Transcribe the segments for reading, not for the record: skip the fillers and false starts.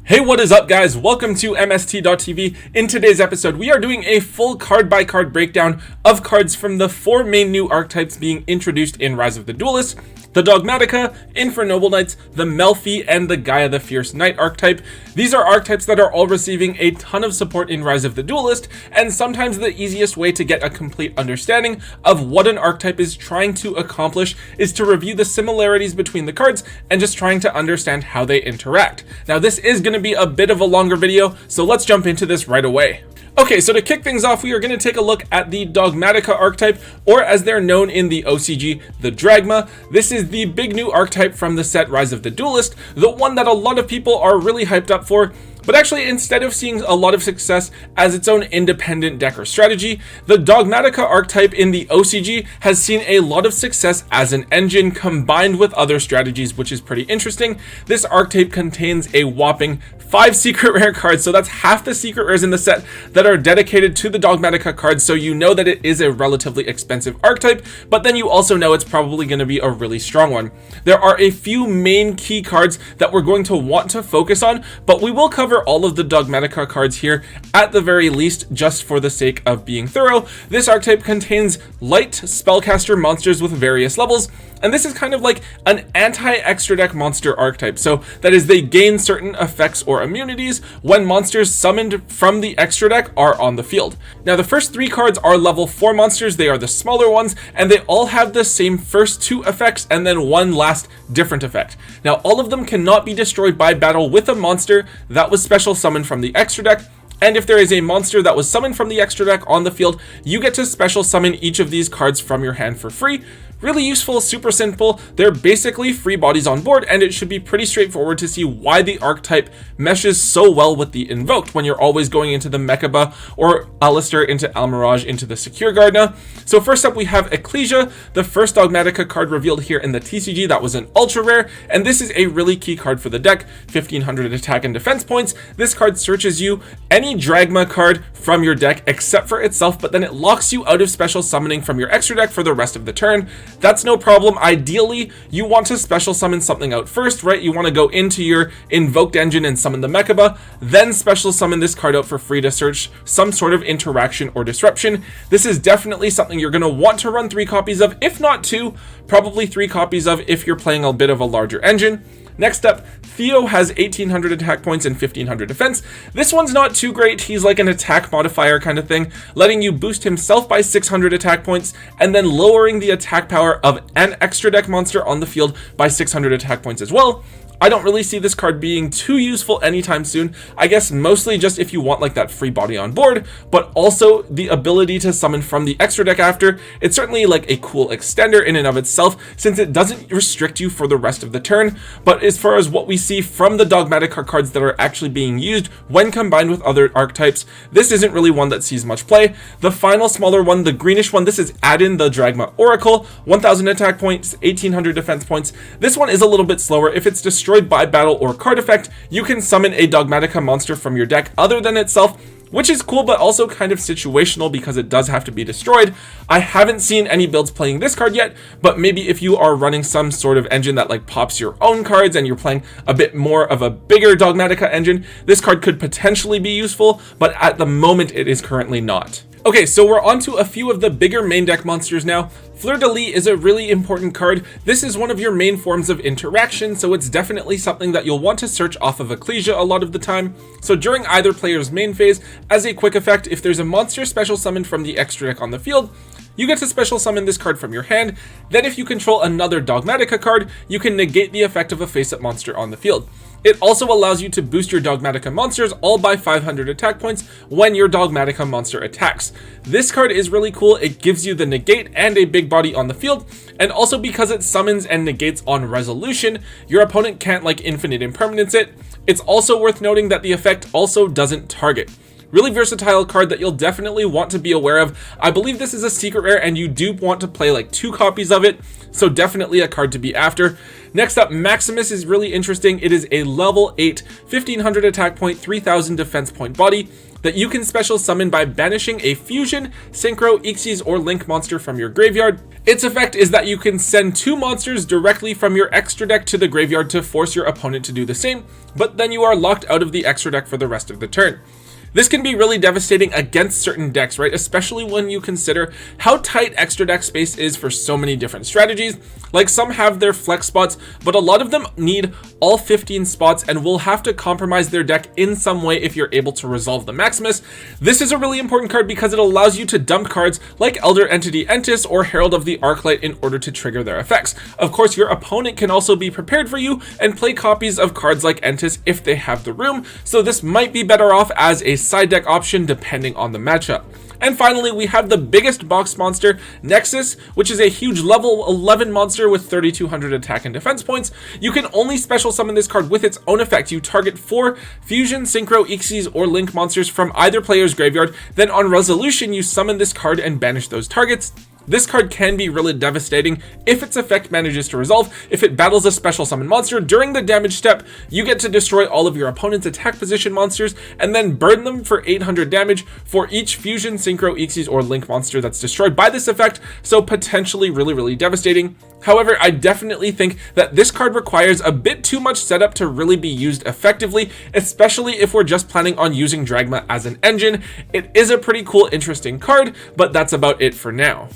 Hey, what is up guys? Welcome to MST.TV. In today's episode, we are doing a full card by card breakdown of cards from the 4 main new archetypes being introduced in Rise of the Duelist: the Dogmatica, Infernoble Knights, the Melfi, and the Gaia the Fierce Knight archetype. These are archetypes that are all receiving a ton of support in Rise of the Duelist, and sometimes the easiest way to get a complete understanding of what an archetype is trying to accomplish is to review the similarities between the cards and just trying to understand how they interact. Now this is going to be a bit of a longer video, so let's jump into this right away. Okay, so to kick things off, we are going to take a look at the Dogmatica archetype, or as they're known in the OCG, the Dragma. This is the big new archetype from the set Rise of the Duelist, the one that a lot of people are really hyped up for. But actually, instead of seeing a lot of success as its own independent deck or strategy, the Dogmatica archetype in the OCG has seen a lot of success as an engine combined with other strategies, which is pretty interesting. This archetype contains a whopping 5 secret rare cards, so that's half the secret rares in the set that are dedicated to the Dogmatica cards, so you know that it is a relatively expensive archetype, but then you also know it's probably going to be a really strong one. There are a few main key cards that we're going to want to focus on, but we will cover all of the Dogmatica cards here at the very least, just for the sake of being thorough. This archetype contains light spellcaster monsters with various levels, and this is kind of like an anti-extra deck monster archetype. So that is, they gain certain effects or immunities when monsters summoned from the extra deck are on the field. Now the first 3 cards are level 4 monsters, they are the smaller ones, and they all have the same first 2 effects and then one last different effect. Now all of them cannot be destroyed by battle with a monster that was special summoned from the extra deck. And if there is a monster that was summoned from the extra deck on the field, you get to special summon each of these cards from your hand for free. Really useful, super simple. They're basically free bodies on board, and it should be pretty straightforward to see why the archetype meshes so well with the invoked when you're always going into the Mechaba or Alistair into Almirage into the Secure Gardna. So first up we have Ecclesia, the first Dogmatica card revealed here in the TCG that was an ultra rare, and this is a really key card for the deck. 1500 attack and defense points. This card searches you any Dragma card from your deck except for itself, but then it locks you out of special summoning from your extra deck for the rest of the turn. That's no problem. Ideally, you want to special summon something out first, right? You want to go into your invoked engine and summon the Mechaba, then special summon this card out for free to search some sort of interaction or disruption. This is definitely something you're going to want to run 3 copies of, if not 2, probably 3 copies of if you're playing a bit of a larger engine. Next up, Theo has 1800 attack points and 1500 defense. This one's not too great. He's like an attack modifier kind of thing, letting you boost himself by 600 attack points and then lowering the attack power of an extra deck monster on the field by 600 attack points as well. I don't really see this card being too useful anytime soon. I guess mostly just if you want like that free body on board, but also the ability to summon from the extra deck after. It's certainly like a cool extender in and of itself, since it doesn't restrict you for the rest of the turn. But as far as what we see from the Dogmatica cards that are actually being used when combined with other archetypes, this isn't really one that sees much play. The final smaller one, the greenish one, this is Adin the Dragma Oracle, 1000 attack points, 1800 defense points. This one is a little bit slower. If it's destroyed by battle or card effect, you can summon a Dogmatica monster from your deck other than itself, which is cool, but also kind of situational because it does have to be destroyed. I haven't seen any builds playing this card yet, but maybe if you are running some sort of engine that like pops your own cards and you're playing a bit more of a bigger Dogmatica engine, this card could potentially be useful, but at the moment it is currently not. Okay, so we're on to a few of the bigger main deck monsters now. Fleur-de-Lis is a really important card. This is one of your main forms of interaction, so it's definitely something that you'll want to search off of Ecclesia a lot of the time. So during either player's main phase, as a quick effect, if there's a monster special summoned from the extra deck on the field, you get to special summon this card from your hand. Then if you control another Dogmatica card, you can negate the effect of a face-up monster on the field. It also allows you to boost your Dogmatica monsters all by 500 attack points when your Dogmatica monster attacks. This card is really cool. It gives you the negate and a big body on the field, and also because it summons and negates on resolution, your opponent can't like infinite impermanence it. It's also worth noting that the effect also doesn't target. Really versatile card that you'll definitely want to be aware of. I believe this is a secret rare and you do want to play like 2 copies of it, so definitely a card to be after. Next up, Maximus is really interesting. It is a level 8, 1500 attack point, 3000 defense point body that you can special summon by banishing a fusion, synchro, Xyz, or link monster from your graveyard. Its effect is that you can send 2 monsters directly from your extra deck to the graveyard to force your opponent to do the same, but then you are locked out of the extra deck for the rest of the turn. This can be really devastating against certain decks, right? Especially when you consider how tight extra deck space is for so many different strategies. Like, some have their flex spots, but a lot of them need all 15 spots and will have to compromise their deck in some way if you're able to resolve the Maximus. This is a really important card because it allows you to dump cards like Elder Entity Entis or Herald of the Arclight in order to trigger their effects. Of course, your opponent can also be prepared for you and play copies of cards like Entis if they have the room, so this might be better off as a side deck option depending on the matchup. And finally, we have the biggest box monster, Nexus, which is a huge level 11 monster with 3200 attack and defense points. You can only special summon this card with its own effect. You target 4 fusion, synchro, Xyz, or link monsters from either player's graveyard. Then on resolution, you summon this card and banish those targets. This card can be really devastating if its effect manages to resolve. If it battles a special summon monster during the damage step, you get to destroy all of your opponent's attack position monsters and then burn them for 800 damage for each fusion, synchro, Xyz, or link monster that's destroyed by this effect, so potentially really devastating. However, I definitely think that this card requires a bit too much setup to really be used effectively, especially if we're just planning on using Dragma as an engine. It is a pretty cool, interesting card, but that's about it for now.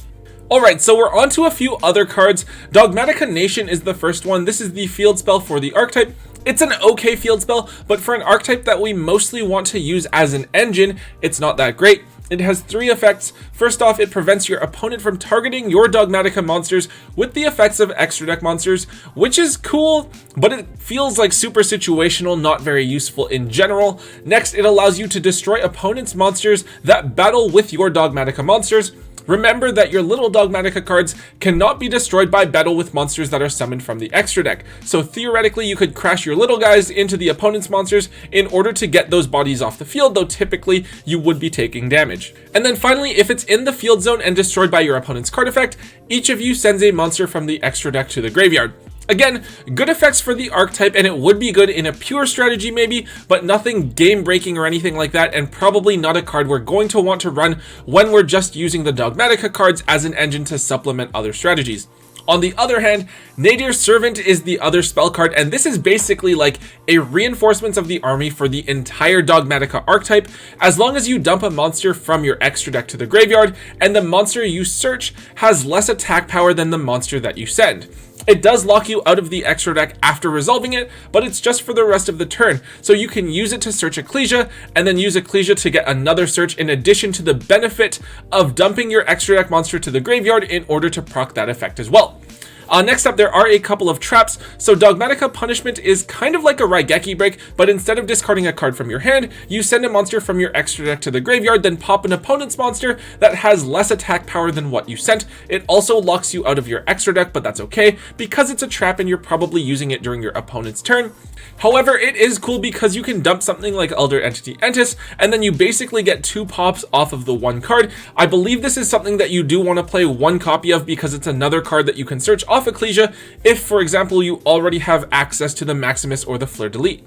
Alright, so we're on to a few other cards. Dogmatica Nation is the first one. This is the field spell for the archetype. It's an okay field spell, but for an archetype that we mostly want to use as an engine, it's not that great. It has 3 effects. First off, it prevents your opponent from targeting your Dogmatica monsters with the effects of extra deck monsters, which is cool, but it feels like super situational, not very useful in general. Next, it allows you to destroy opponent's monsters that battle with your Dogmatica monsters. Remember that your little Dogmatica cards cannot be destroyed by battle with monsters that are summoned from the extra deck. So theoretically, you could crash your little guys into the opponent's monsters in order to get those bodies off the field, though typically you would be taking damage. And then finally, if it's in the field zone and destroyed by your opponent's card effect, each of you sends a monster from the extra deck to the graveyard. Again, good effects for the archetype, and it would be good in a pure strategy maybe, but nothing game-breaking or anything like that, and probably not a card we're going to want to run when we're just using the Dogmatica cards as an engine to supplement other strategies. On the other hand, Nadir's Servant is the other spell card, and this is basically like a reinforcements of the army for the entire Dogmatica archetype. As long as you dump a monster from your extra deck to the graveyard, and the monster you search has less attack power than the monster that you send. It does lock you out of the extra deck after resolving it, but it's just for the rest of the turn, so you can use it to search Ecclesia, and then use Ecclesia to get another search in addition to the benefit of dumping your extra deck monster to the graveyard in order to proc that effect as well. Next up, there are a couple of traps. So Dogmatica Punishment is kind of like a Raigeki break, but instead of discarding a card from your hand, you send a monster from your extra deck to the graveyard, then pop an opponent's monster that has less attack power than what you sent. It also locks you out of your extra deck, but that's okay, because it's a trap and you're probably using it during your opponent's turn. However, it is cool because you can dump something like Elder Entity Entis, and then you basically get 2 pops off of the 1 card. I believe this is something that you do want to play 1 copy of because it's another card that you can search off Ecclesia if, for example, you already have access to the Maximus or the Fleur de Lis.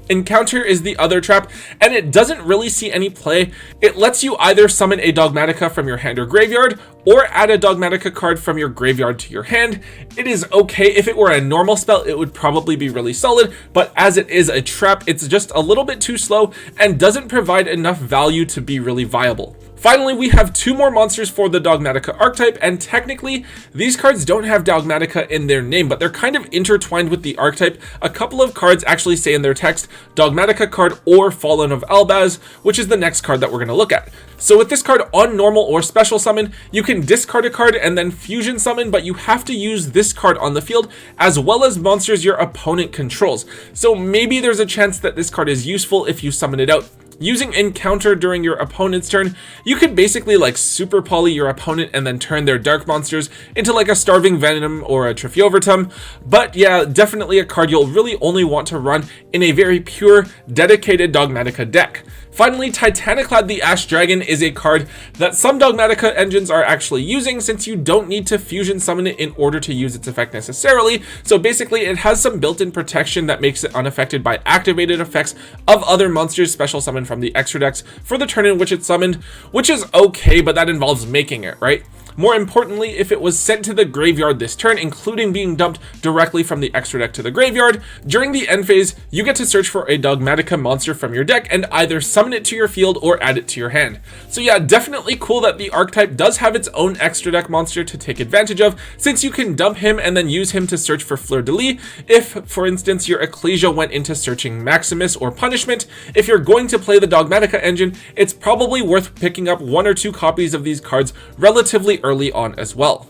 Encounter is the other trap, and it doesn't really see any play. It lets you either summon a Dogmatica from your hand or graveyard, or add a Dogmatica card from your graveyard to your hand. It is okay. If it were a normal spell, it would probably be really solid, but as it is a trap, it's just a little bit too slow and doesn't provide enough value to be really viable. Finally, we have 2 more monsters for the Dogmatica archetype, and technically, these cards don't have Dogmatica in their name, but they're kind of intertwined with the archetype. A couple of cards actually say in their text, Dogmatica card or Fallen of Albaz, which is the next card that we're going to look at. So with this card on normal or special summon, you can discard a card and then fusion summon, but you have to use this card on the field, as well as monsters your opponent controls. So maybe there's a chance that this card is useful if you summon it out. Using Encounter during your opponent's turn, you could basically like super poly your opponent and then turn their dark monsters into like a Starving Venom or a Trifiovertum. But yeah, definitely a card you'll really only want to run in a very pure, dedicated Dogmatica deck. Finally, Titaniclad the Ash Dragon is a card that some Dogmatica engines are actually using, since you don't need to fusion summon it in order to use its effect necessarily. So basically it has some built-in protection that makes it unaffected by activated effects of other monsters special summoned from the extra decks for the turn in which it's summoned, which is okay, but that involves making it, right? More importantly, if it was sent to the graveyard this turn, including being dumped directly from the extra deck to the graveyard, during the end phase, you get to search for a Dogmatica monster from your deck and either summon it to your field or add it to your hand. So yeah, definitely cool that the archetype does have its own extra deck monster to take advantage of, since you can dump him and then use him to search for Fleur-de-Lis if, for instance, your Ecclesia went into searching Maximus or Punishment. If you're going to play the Dogmatica engine, it's probably worth picking up 1 or 2 copies of these cards relatively early on as well.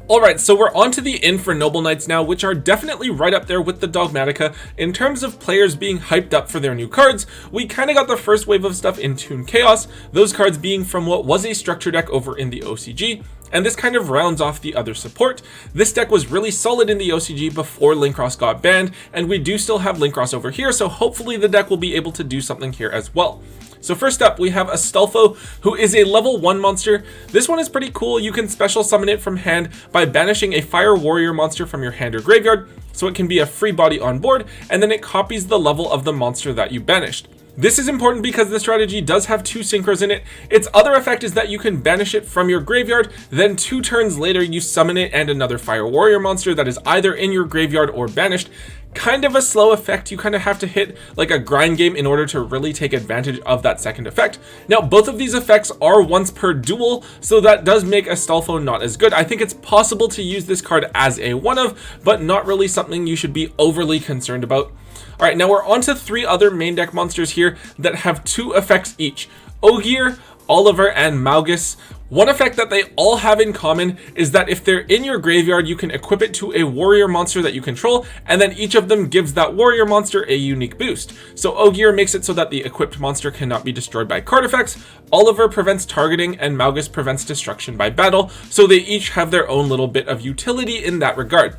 Alright, so we're on to the Infernoble Knights now, which are definitely right up there with the Dogmatica in terms of players being hyped up for their new cards. We kind of got the first wave of stuff in Toon Chaos, those cards being from what was a structure deck over in the OCG, and this kind of rounds off the other support. This deck was really solid in the OCG before Linkross got banned, and we do still have Linkross over here, so hopefully the deck will be able to do something here as well. So first up, we have Astolfo, who is a level 1 monster. This one is pretty cool. You can special summon it from hand by banishing a Fire Warrior monster from your hand or graveyard, so it can be a free body on board, and then it copies the level of the monster that you banished. This is important because the strategy does have 2 synchros in it. Its other effect is that you can banish it from your graveyard, then 2 turns later you summon it and another Fire Warrior monster that is either in your graveyard or banished. Kind of a slow effect. You kind of have to hit like a grind game in order to really take advantage of that second effect. Now, both of these effects are once per duel, so that does make Astolfo not as good. I think it's possible to use this card as a one-of, but not really something you should be overly concerned about. Alright, now we're on to 3 other main deck monsters here that have 2 effects each. Ogier, Oliver, and Maugus. One effect that they all have in common is that if they're in your graveyard, you can equip it to a warrior monster that you control, and then each of them gives that warrior monster a unique boost. So Ogier makes it so that the equipped monster cannot be destroyed by card effects, Oliver prevents targeting, and Maugus prevents destruction by battle, so they each have their own little bit of utility in that regard.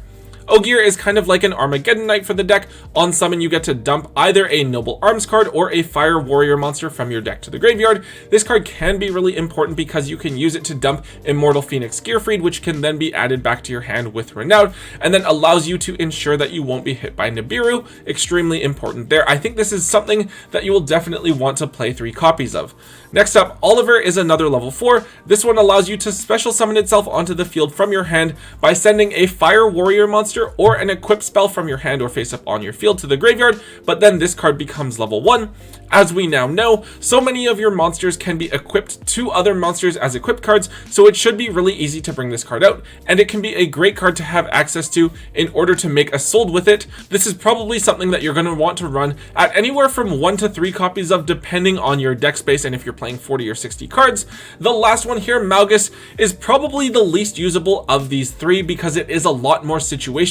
Ogier is kind of like an Armageddon Knight for the deck. On summon, you get to dump either a Noble Arms card or a Fire Warrior monster from your deck to the graveyard. This card can be really important because you can use it to dump Immortal Phoenix Gearfried, which can then be added back to your hand with Renown, and then allows you to ensure that you won't be hit by Nibiru. Extremely important there. I think this is something that you will definitely want to play 3 copies of. Next up, Oliver is another level 4. This one allows you to special summon itself onto the field from your hand by sending a Fire Warrior monster or an equipped spell from your hand or face up on your field to the graveyard, but then this card becomes level 1. As we now know, so many of your monsters can be equipped to other monsters as equipped cards, so it should be really easy to bring this card out, and it can be a great card to have access to in order to make a sold with it. This is probably something that you're going to want to run at anywhere from 1 to 3 copies of, depending on your deck space and if you're playing 40 or 60 cards. The last one here, Maugus, is probably the least usable of these 3 because it is a lot more situational.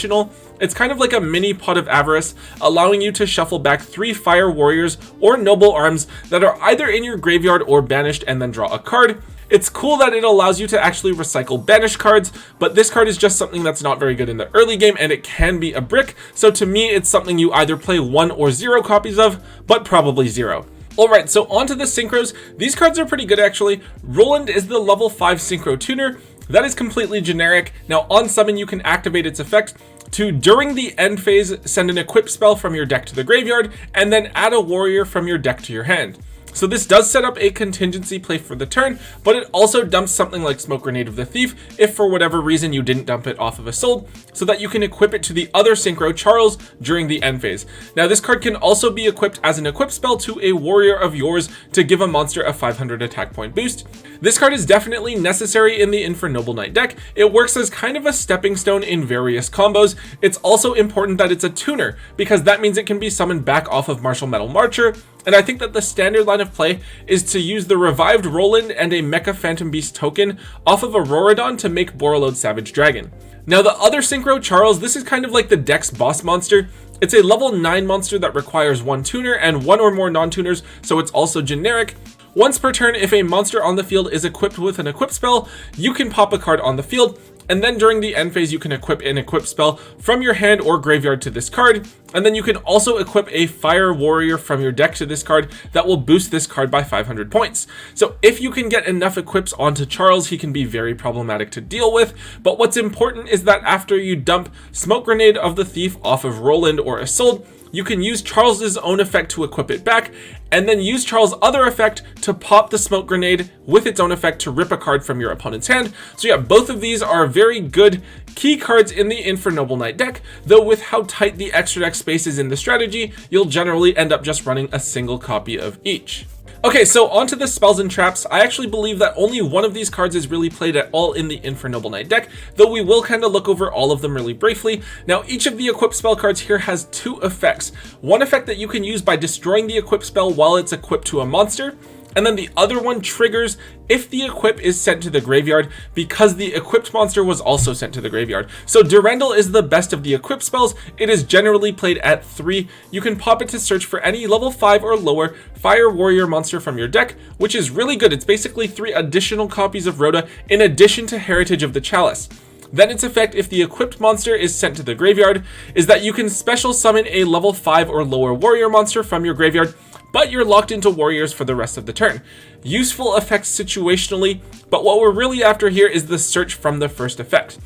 It's kind of like a mini Pot of Avarice, allowing you to shuffle back 3 Fire Warriors or Noble Arms that are either in your graveyard or banished and then draw a card. It's cool that it allows you to actually recycle banished cards, but this card is just something that's not very good in the early game, and it can be a brick, so to me it's something you either play 1 or 0 copies of, but probably 0. Alright, so on to the synchros. These cards are pretty good actually. Roland is the level 5 synchro tuner. That is completely generic. Now on summon you can activate its effect to, during the end phase, send an equipped spell from your deck to the graveyard, and then add a warrior from your deck to your hand. So this does set up a contingency play for the turn, but it also dumps something like Smoke Grenade of the Thief if for whatever reason you didn't dump it off of a sold, so that you can equip it to the other synchro, Charles, during the end phase. Now this card can also be equipped as an equipped spell to a warrior of yours to give a monster a 500 attack point boost. This card is definitely necessary in the Infernoble Knight deck. It works as kind of a stepping stone in various combos. It's also important that it's a tuner, because that means it can be summoned back off of Martial Metal Marcher, and I think that the standard line of play is to use the revived Roland and a Mecha Phantom Beast token off of Auroradon to make Borreload Savage Dragon. Now the other synchro, Charles, this is kind of like the deck's boss monster. It's a level 9 monster that requires 1 tuner and 1 or more non-tuners, so it's also generic. Once per turn, if a monster on the field is equipped with an equipped spell, you can pop a card on the field. and then during the end phase you can equip an equip spell from your hand or graveyard to this card, and then you can also equip a fire warrior from your deck to this card that will boost this card by 500 points. So if you can get enough equips onto Charles, he can be very problematic to deal with, but what's important is that after you dump Smoke Grenade of the Thief off of Roland or Isolde, you can use Charles's own effect to equip it back, and then use Charles' other effect to pop the Smoke Grenade with its own effect to rip a card from your opponent's hand. So yeah, both of these are very good key cards in the Infernoble Knight deck, though with how tight the extra deck space is in the strategy, you'll generally end up just running a single copy of each. Okay, so onto the spells and traps. I actually believe that only one of these cards is really played at all in the Infernoble Knight deck, though we will kind of look over all of them really briefly. Now, each of the equip spell cards here has two effects. One effect that you can use by destroying the equip spell while it's equipped to a monster, and then the other one triggers if the equip is sent to the graveyard because the equipped monster was also sent to the graveyard. So Durandal is the best of the equip spells. It is generally played at 3. You can pop it to search for any level 5 or lower fire warrior monster from your deck, which is really good. It's basically 3 additional copies of Rhoda in addition to Heritage of the Chalice. Then its effect, if the equipped monster is sent to the graveyard, is that you can special summon a level 5 or lower warrior monster from your graveyard, but you're locked into warriors for the rest of the turn. Useful effects situationally, but what we're really after here is the search from the first effect.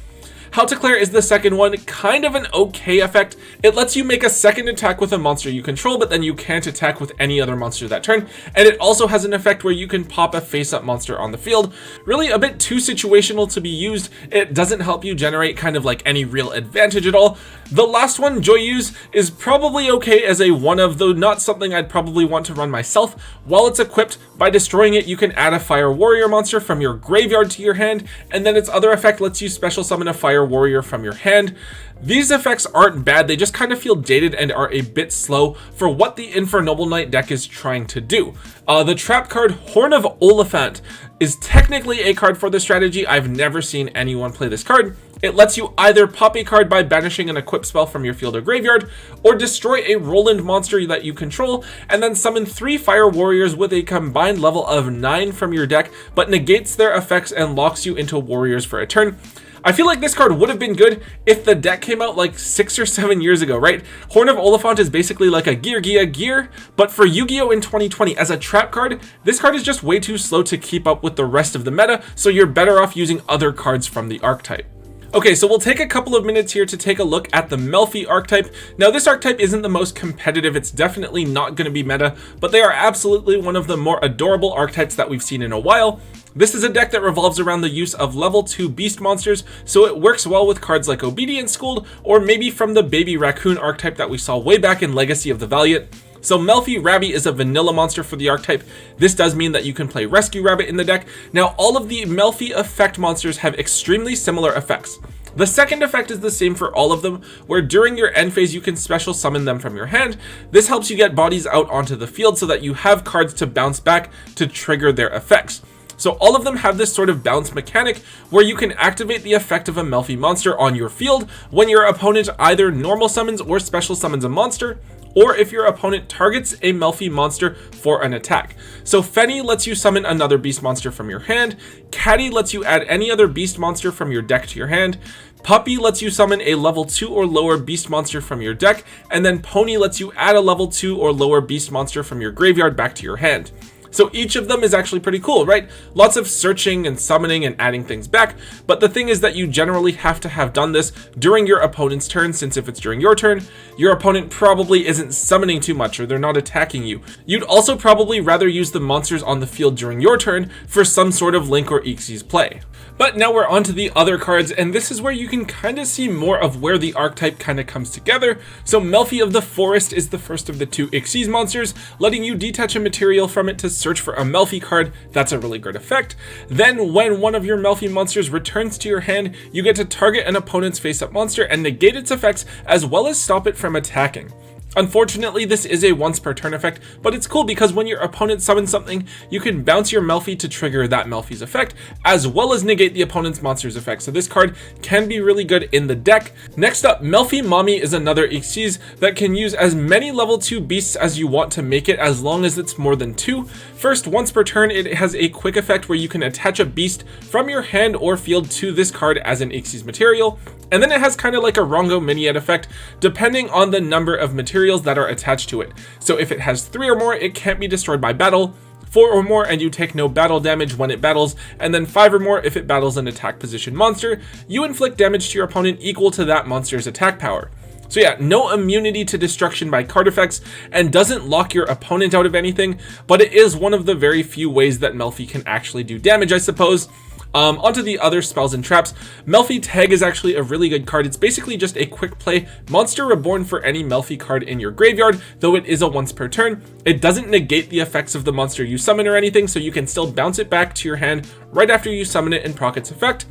How to Clear is the second one, kind of an okay effect. It lets you make a second attack with a monster you control, but then you can't attack with any other monster that turn, and it also has an effect where you can pop a face-up monster on the field. Really a bit too situational to be used. It doesn't help you generate kind of like any real advantage at all. The last one, Joyeuse, is probably okay as a one-of, though not something I'd probably want to run myself. While it's equipped, by destroying it, you can add a fire warrior monster from your graveyard to your hand, and then its other effect lets you special summon a fire warrior from your hand. These effects aren't bad, they just kind of feel dated and are a bit slow for what the Infernoble Knight deck is trying to do. The trap card Horn of Oliphant is technically a card for the strategy. I've never seen anyone play this card. It lets you either pop a card by banishing an equip spell from your field or graveyard, or destroy a Roland monster that you control, and then summon 3 fire warriors with a combined level of 9 from your deck, but negates their effects and locks you into warriors for a turn. I feel like this card would have been good if the deck came out like 6 or 7 years ago, right? Horn of Oliphant is basically like a gear, but for Yu-Gi-Oh! In 2020, as a trap card, this card is just way too slow to keep up with the rest of the meta, so you're better off using other cards from the archetype. Okay, so we'll take a couple of minutes here to take a look at the Melfi archetype. Now, this archetype isn't the most competitive, it's definitely not going to be meta, but they are absolutely one of the more adorable archetypes that we've seen in a while. This is a deck that revolves around the use of level 2 beast monsters, so it works well with cards like Obedience Schooled, or maybe from the Baby Raccoon archetype that we saw way back in Legacy of the Valiant. So Melfi Rabby is a vanilla monster for the archetype. This does mean that you can play Rescue Rabbit in the deck. Now, all of the Melfi effect monsters have extremely similar effects. The second effect is the same for all of them, where during your end phase you can special summon them from your hand. This helps you get bodies out onto the field so that you have cards to bounce back to trigger their effects. So all of them have this sort of bounce mechanic where you can activate the effect of a Melfi monster on your field when your opponent either normal summons or special summons a monster, or if your opponent targets a Melfi monster for an attack. So Fenny lets you summon another beast monster from your hand, Caddy lets you add any other beast monster from your deck to your hand, Puppy lets you summon a level 2 or lower beast monster from your deck, and then Pony lets you add a level 2 or lower beast monster from your graveyard back to your hand. So each of them is actually pretty cool, right? Lots of searching and summoning and adding things back, but the thing is that you generally have to have done this during your opponent's turn, since if it's during your turn, your opponent probably isn't summoning too much or they're not attacking you. You'd also probably rather use the monsters on the field during your turn for some sort of Link or Xyz play. But now we're on to the other cards, and this is where you can kind of see more of where the archetype kind of comes together. So Melfi of the Forest is the first of the 2 Xyz monsters, letting you detach a material from it to search for a Melfi card. That's a really great effect. Then when one of your Melfi monsters returns to your hand, you get to target an opponent's face-up monster and negate its effects as well as stop it from attacking. Unfortunately, this is a once per turn effect, but it's cool because when your opponent summons something, you can bounce your Melfi to trigger that Melfi's effect, as well as negate the opponent's monster's effect. So this card can be really good in the deck. Next up, Melfi Mommy is another Xyz that can use as many level 2 beasts as you want to make it, as long as it's more than 2. First, once per turn, it has a quick effect where you can attach a beast from your hand or field to this card as an Xyz material. And then it has kind of like a Rongo Miniet effect, depending on the number of materials that are attached to it. So if it has 3 or more, it can't be destroyed by battle, 4 or more, and you take no battle damage when it battles, and then 5 or more if it battles an attack position monster. You inflict damage to your opponent equal to that monster's attack power. So yeah, no immunity to destruction by card effects, and doesn't lock your opponent out of anything, but it is one of the very few ways that Melfi can actually do damage, I suppose. Onto the other spells and traps. Melfi Tag is actually a really good card. It's basically just a quick play monster reborn for any Melfi card in your graveyard, though it is a once per turn. It doesn't negate the effects of the monster you summon or anything, so you can still bounce it back to your hand right after you summon it and proc its effect.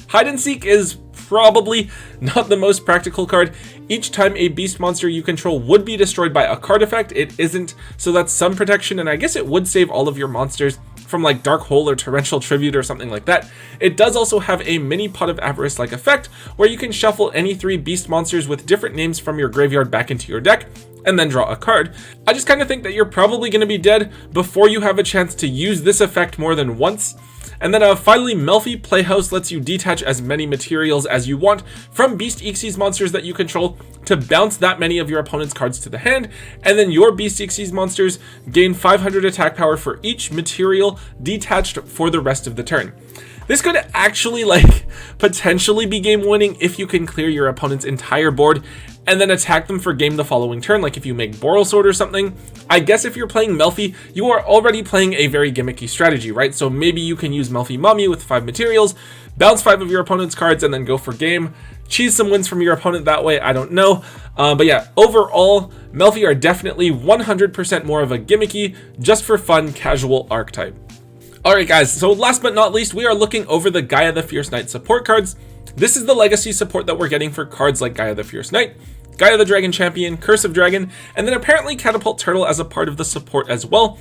Hide and Seek is probably not the most practical card. Each time a beast monster you control would be destroyed by a card effect, it isn't, so that's some protection, and I guess it would save all of your monsters from like Dark Hole or Torrential Tribute or something like that. It does also have a mini Pot of Avarice like effect, where you can shuffle any 3 beast monsters with different names from your graveyard back into your deck, and then draw a card. I just kind of think that you're probably going to be dead before you have a chance to use this effect more than once. And then finally, Melfi Playhouse lets you detach as many materials as you want from Beast Xyz monsters that you control to bounce that many of your opponent's cards to the hand, and then your Beast Xyz monsters gain 500 attack power for each material detached for the rest of the turn. This could actually potentially be game winning if you can clear your opponent's entire board and then attack them for game the following turn, like if you make Boral Sword or something. I guess if you're playing Melfi, you are already playing a very gimmicky strategy, right? So maybe you can use Melfi Mommy with 5 materials, bounce 5 of your opponent's cards, and then go for game. Cheese some wins from your opponent that way, I don't know. But yeah, overall, Melfi are definitely 100% more of a gimmicky, just for fun, casual archetype. Alright guys, so last but not least, we are looking over the Gaia the Fierce Knight support cards. This is the legacy support that we're getting for cards like Gaia the Fierce Knight, Gaia the Dragon Champion, Curse of Dragon, and then apparently Catapult Turtle as a part of the support as well.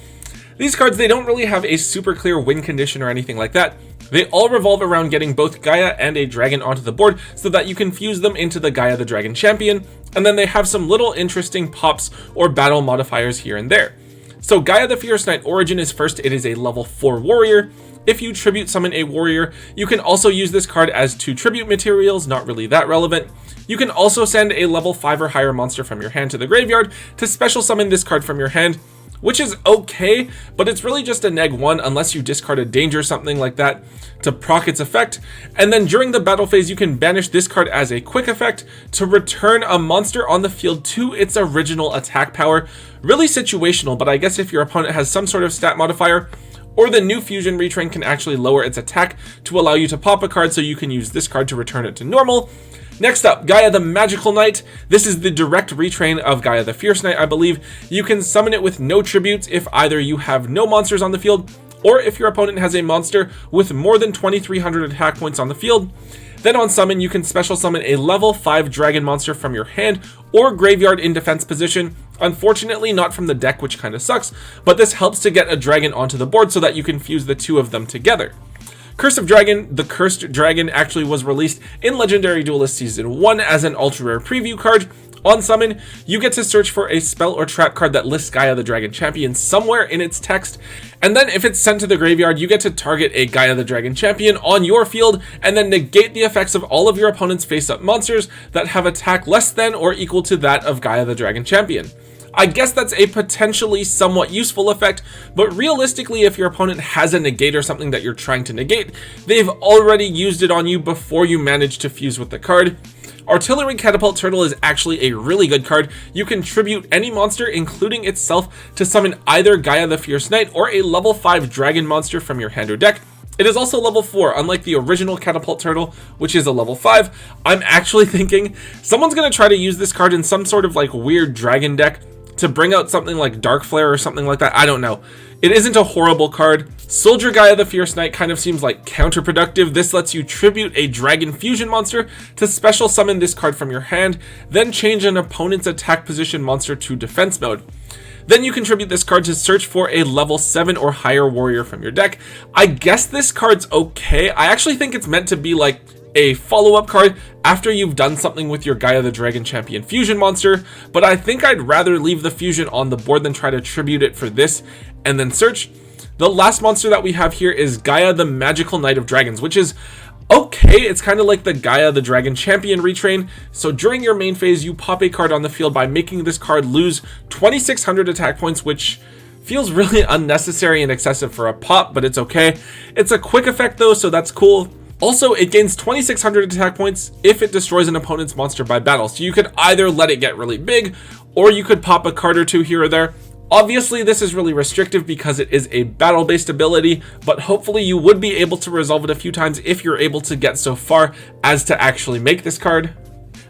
These cards, they don't really have a super clear win condition or anything like that. They all revolve around getting both Gaia and a dragon onto the board so that you can fuse them into the Gaia the Dragon Champion, and then they have some little interesting pops or battle modifiers here and there. So Gaia the Fierce Knight origin is first, it is a level 4 warrior. If you tribute summon a warrior, you can also use this card as 2 tribute materials, not really that relevant. You can also send a level 5 or higher monster from your hand to the graveyard to special summon this card from your hand, which is okay, but it's really just a neg 1 unless you discard a danger or something like that to proc its effect. And then during the battle phase, you can banish this card as a quick effect to return a monster on the field to its original attack power. Really situational, but I guess if your opponent has some sort of stat modifier, or the new fusion retrain can actually lower its attack to allow you to pop a card, so you can use this card to return it to normal. Next up, Gaia the Magical Knight. This is the direct retrain of Gaia the Fierce Knight, I believe. You can summon it with no tributes if either you have no monsters on the field, or if your opponent has a monster with more than 2300 attack points on the field. Then on summon, you can special summon a level 5 dragon monster from your hand or graveyard in defense position. Unfortunately, not from the deck, which kind of sucks, but this helps to get a dragon onto the board so that you can fuse the 2 of them together. Curse of Dragon, the Cursed Dragon, actually was released in Legendary Duelist Season 1 as an ultra rare preview card. On summon, you get to search for a spell or trap card that lists Gaia the Dragon Champion somewhere in its text, and then if it's sent to the graveyard, you get to target a Gaia the Dragon Champion on your field, and then negate the effects of all of your opponent's face-up monsters that have attack less than or equal to that of Gaia the Dragon Champion. I guess that's a potentially somewhat useful effect, but realistically, if your opponent has a negate or something that you're trying to negate, they've already used it on you before you manage to fuse with the card. Artillery Catapult Turtle is actually a really good card. You can tribute any monster, including itself, to summon either Gaia the Fierce Knight or a level 5 dragon monster from your hand or deck. It is also level 4, unlike the original Catapult Turtle, which is a level 5. I'm actually thinking someone's going to try to use this card in some sort of like weird dragon deck to bring out something like Dark Flare or something like that. I don't know. It isn't a horrible card. Soldier Gaia the Fierce Knight kind of seems like counterproductive. This lets you tribute a Dragon Fusion monster to special summon this card from your hand, then change an opponent's attack position monster to defense mode. Then you contribute this card to search for a level 7 or higher warrior from your deck. I guess this card's okay. I actually think it's meant to be like a follow-up card after you've done something with your Gaia the Dragon Champion fusion monster, but I think I'd rather leave the fusion on the board than try to tribute it for this and then search. The last monster that we have here is Gaia the Magical Knight of Dragons, which is okay. It's kind of like the Gaia the Dragon Champion retrain. So during your main phase, you pop a card on the field by making this card lose 2600 attack points, which feels really unnecessary and excessive for a pop, but it's okay. It's a quick effect though, so that's cool. Also, it gains 2600 attack points if it destroys an opponent's monster by battle. So you could either let it get really big, or you could pop a card or two here or there. Obviously, this is really restrictive because it is a battle-based ability, but hopefully you would be able to resolve it a few times if you're able to get so far as to actually make this card.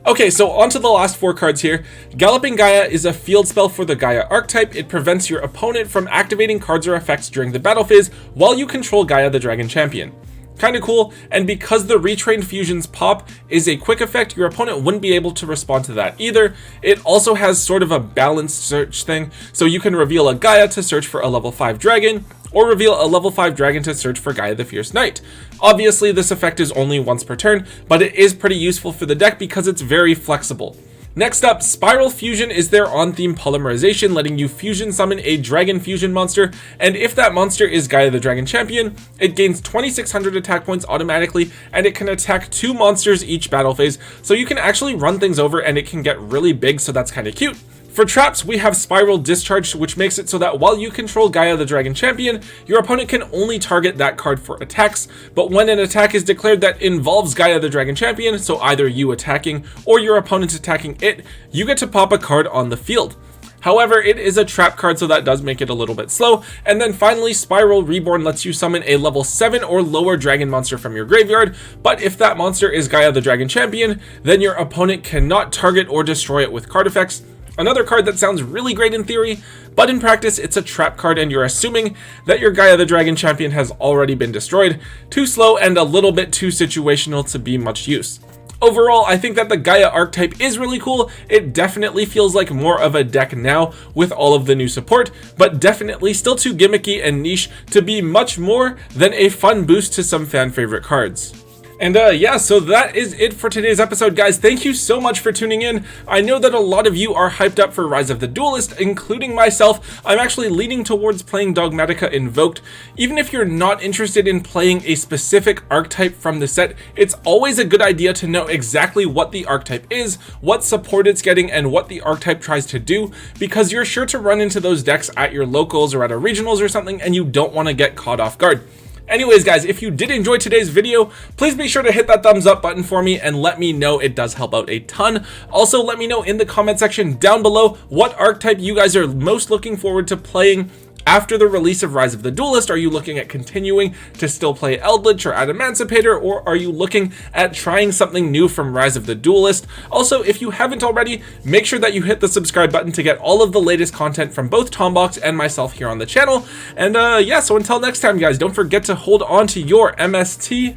Okay, so on to the last 4 cards here. Galloping Gaia is a field spell for the Gaia archetype. It prevents your opponent from activating cards or effects during the battle phase while you control Gaia the Dragon Champion. Kinda cool, and because the retrained fusions pop is a quick effect, your opponent wouldn't be able to respond to that either. It also has sort of a balanced search thing, so you can reveal a Gaia to search for a level 5 dragon, or reveal a level 5 dragon to search for Gaia the Fierce Knight. Obviously, this effect is only once per turn, but it is pretty useful for the deck because it's very flexible. Next up, Spiral Fusion is their on-theme polymerization, letting you fusion summon a dragon fusion monster, and if that monster is Gaia the Dragon Champion, it gains 2600 attack points automatically, and it can attack 2 monsters each battle phase, so you can actually run things over and it can get really big, so that's kinda cute. For traps, we have Spiral Discharge, which makes it so that while you control Gaia the Dragon Champion, your opponent can only target that card for attacks, but when an attack is declared that involves Gaia the Dragon Champion, so either you attacking or your opponent attacking it, you get to pop a card on the field. However, it is a trap card, so that does make it a little bit slow. And then finally, Spiral Reborn lets you summon a level 7 or lower dragon monster from your graveyard, but if that monster is Gaia the Dragon Champion, then your opponent cannot target or destroy it with card effects. Another card that sounds really great in theory, but in practice it's a trap card and you're assuming that your Gaia the Dragon Champion has already been destroyed. Too slow and a little bit too situational to be much use. Overall, I think that the Gaia archetype is really cool. It definitely feels like more of a deck now with all of the new support, but definitely still too gimmicky and niche to be much more than a fun boost to some fan favorite cards. And yeah, so that is it for today's episode, guys. Thank you so much for tuning in. I know that a lot of you are hyped up for Rise of the Duelist, including myself. I'm actually leaning towards playing Dogmatica Invoked. Even if you're not interested in playing a specific archetype from the set, it's always a good idea to know exactly what the archetype is, what support it's getting, and what the archetype tries to do, because you're sure to run into those decks at your locals or at a regionals or something, and you don't want to get caught off guard. Anyways, guys, if you did enjoy today's video, please be sure to hit that thumbs up button for me and let me know. It does help out a ton. Also, let me know in the comment section down below what archetype you guys are most looking forward to playing after the release of Rise of the Duelist. Are you looking at continuing to still play Eldritch or Adamantipator, or are you looking at trying something new from Rise of the Duelist? Also, if you haven't already, make sure that you hit the subscribe button to get all of the latest content from both Tombox and myself here on the channel. And yeah, so until next time, guys, don't forget to hold on to your MST.TV.